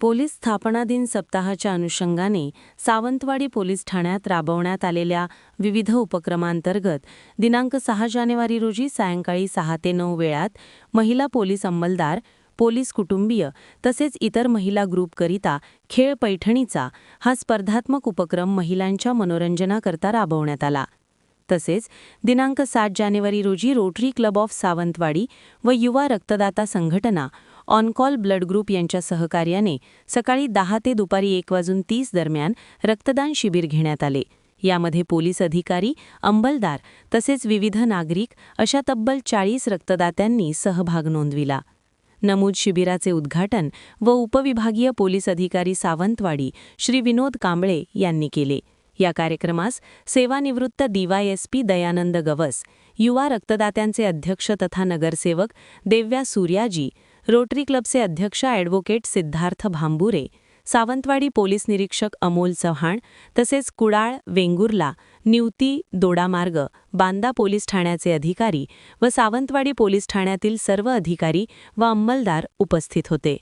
Police स्थापना दिन सप्ताहाच्या अनुषंगाने सावंतवाडी पोलीस ठाण्यात राबवण्यात आलेल्या विविध उपक्रमांतर्गत दिनांक 6 जानेवारी रोजी सायंकाळी 6 ते 9 वेळात महिला पोलीस अंमलदार, पोलीस कुटुंबीय तसेच इतर महिला ग्रुपकरिता खेळ पैठणीचा हा स्पर्धात्मक उपक्रम महिलांच्या मनोरंजनाकरता राबवण्यात आला. तसेच दिनांक 7 जानेवारी रोजी रोटरी क्लब ऑफ सावंतवाडी व युवा रक्तदाता संघटना ऑन कॉल ब्लड ग्रुप यांच्या सहकार्याने सकाळी 10 ते दुपारी 1:30 दरम्यान रक्तदान शिबिर घेण्यात आले. यामध्ये पोलीस अधिकारी, अंमलदार तसेच विविध नागरिक अशा तब्बल 40 रक्तदात्यांनी सहभाग नोंदविला. नमूद शिबिराचे उद्घाटन व उपविभागीय पोलीस अधिकारी सावंतवाडी श्री विनोद कांबळे यांनी केले. या कार्यक्रमास सेवानिवृत्त DYSP दयानंद गवस, युवा रक्तदात्यांचे अध्यक्ष तथा नगरसेवक देव्या सूर्याजी, रोटरी क्लबचे अध्यक्ष ॲडव्होकेट सिद्धार्थ भांबुरे, सावंतवाडी पोलीस निरीक्षक अमोल चव्हाण तसेच कुडाळ, वेंगुर्ला, निवती, दोडामार्ग, बांदा पोलीस ठाण्याचे अधिकारी व सावंतवाडी पोलीस ठाण्यातील सर्व अधिकारी व अंमलदार उपस्थित होते.